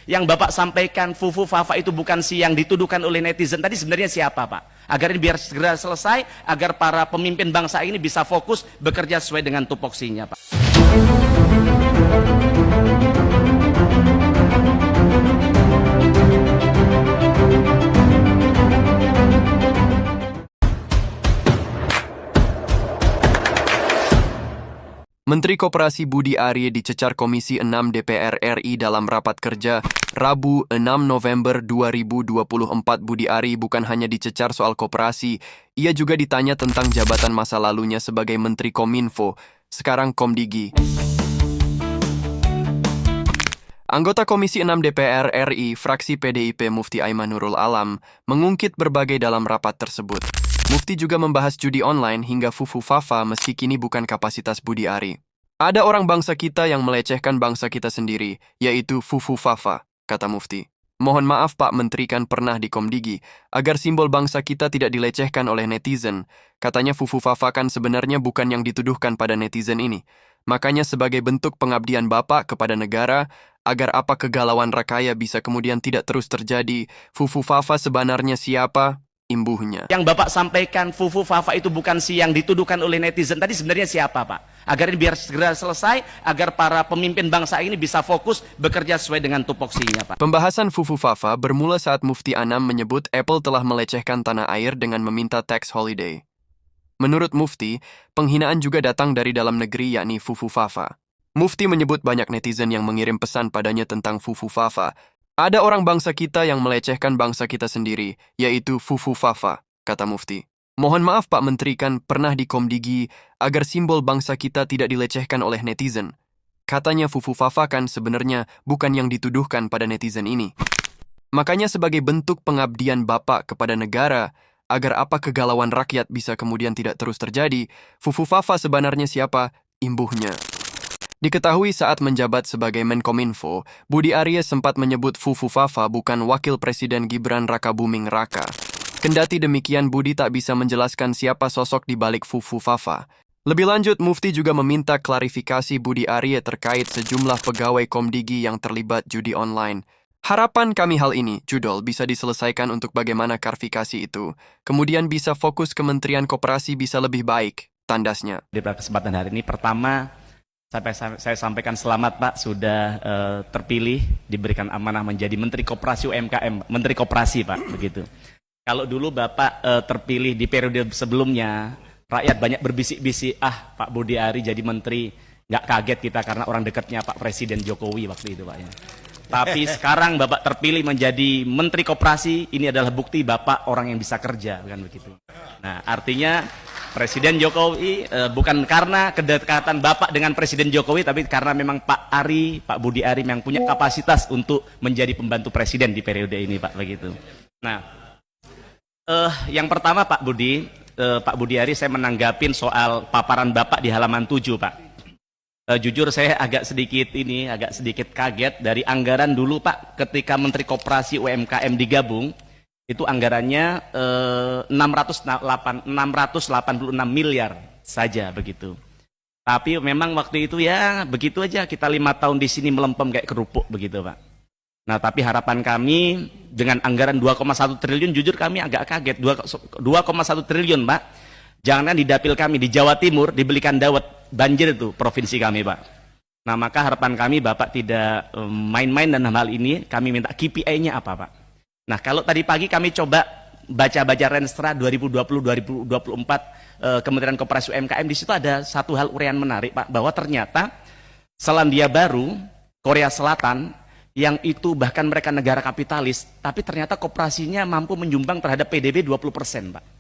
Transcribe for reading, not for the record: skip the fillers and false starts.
Yang Bapak sampaikan Fufu Fafa itu bukan si yang dituduhkan oleh netizen tadi, sebenarnya siapa Pak? Agar ini biar segera selesai, agar para pemimpin bangsa ini bisa fokus bekerja sesuai dengan tupoksinya Pak. Menteri Koperasi Budi Ari dicecar Komisi 6 DPR RI dalam rapat kerja Rabu 6 November 2024. Budi Ari bukan hanya dicecar soal koperasi, ia juga ditanya tentang jabatan masa lalunya sebagai Menteri Kominfo, sekarang Komdigi. Anggota Komisi 6 DPR RI, fraksi PDIP Mufti Aiman Nurul Alam, mengungkit berbagai dalam rapat tersebut. Mufti juga membahas judi online hingga Fufu Fafa meski kini bukan kapasitas Budi Ari. Ada orang bangsa kita yang melecehkan bangsa kita sendiri, yaitu Fufu Fafa, kata Mufti. Mohon maaf Pak Menteri, kan pernah di Komdigi, agar simbol bangsa kita tidak dilecehkan oleh netizen. Katanya Fufu Fafa kan sebenarnya bukan yang dituduhkan pada netizen ini. Makanya sebagai bentuk pengabdian Bapak kepada negara, agar apa kegalauan rakaya bisa kemudian tidak terus terjadi, Fufu Fafa sebenarnya siapa? Imbuhnya. Yang Bapak sampaikan Fufu Fafa itu bukan si yang dituduhkan oleh netizen tadi, sebenarnya siapa Pak? Agar ini biar segera selesai, agar para pemimpin bangsa ini bisa fokus bekerja sesuai dengan tupoksinya Pak. Pembahasan Fufu Fafa bermula saat Mufti Anam menyebut Apple telah melecehkan tanah air dengan meminta tax holiday. Menurut Mufti, penghinaan juga datang dari dalam negeri, yakni Fufu Fafa. Mufti menyebut banyak netizen yang mengirim pesan padanya tentang Fufu Fafa. Ada orang bangsa kita yang melecehkan bangsa kita sendiri, yaitu Fufu Fafa, kata Mufti. Mohon maaf Pak Menteri, kan pernah di Komdigi, agar simbol bangsa kita tidak dilecehkan oleh netizen. Katanya Fufu Fafa kan sebenarnya bukan yang dituduhkan pada netizen ini. Makanya sebagai bentuk pengabdian Bapak kepada negara, agar apa kegalauan rakyat bisa kemudian tidak terus terjadi, Fufu Fafa sebenarnya siapa? Imbuhnya. Diketahui saat menjabat sebagai Menkominfo, Budi Ari sempat menyebut Fufu Fafa bukan Wakil Presiden Gibran Rakabuming Raka. Kendati demikian, Budi tak bisa menjelaskan siapa sosok di balik Fufu Fafa. Lebih lanjut, Mufti juga meminta klarifikasi Budi Ari terkait sejumlah pegawai Komdigi yang terlibat judi online. Harapan kami hal ini, judul, bisa diselesaikan untuk bagaimana klarifikasi itu. Kemudian bisa fokus Kementerian Koperasi bisa lebih baik, tandasnya. Di kesempatan hari ini, pertama, saya sampaikan selamat Pak, sudah terpilih, diberikan amanah menjadi Menteri Koperasi UMKM, Menteri Koperasi Pak, begitu. Kalau dulu Bapak terpilih di periode sebelumnya, rakyat banyak berbisik-bisik, Pak Budi Ari jadi Menteri, nggak kaget kita karena orang dekatnya Pak Presiden Jokowi waktu itu Pak ya. Tapi sekarang Bapak terpilih menjadi Menteri Koperasi, ini adalah bukti Bapak orang yang bisa kerja, kan begitu. Nah, artinya Presiden Jokowi bukan karena kedekatan Bapak dengan Presiden Jokowi, tapi karena memang Pak Budi Ari yang punya kapasitas untuk menjadi pembantu Presiden di periode ini Pak, begitu. Nah, yang pertama Pak Budi Ari, saya menanggapin soal paparan Bapak di halaman 7 Pak. Jujur saya agak sedikit kaget dari anggaran dulu Pak, ketika Menteri Koperasi UMKM digabung, itu anggarannya 686 miliar saja begitu. Tapi memang waktu itu ya begitu aja, kita 5 tahun di sini melempem kayak kerupuk begitu Pak. Nah tapi harapan kami dengan anggaran 2,1 triliun, jujur kami agak kaget, 2,1 triliun Pak. Jangan di dapil kami di Jawa Timur dibelikan dawet, banjir itu provinsi kami Pak. Nah maka harapan kami Bapak tidak main-main dan hal ini, kami minta KPI-nya apa Pak. Nah kalau tadi pagi kami coba baca-baca Renstra 2020-2024 Kementerian Koperasi UMKM, di situ ada satu hal uraian menarik Pak, bahwa ternyata Selandia Baru, Korea Selatan, yang itu bahkan mereka negara kapitalis, tapi ternyata koperasinya mampu menyumbang terhadap PDB 20% Pak.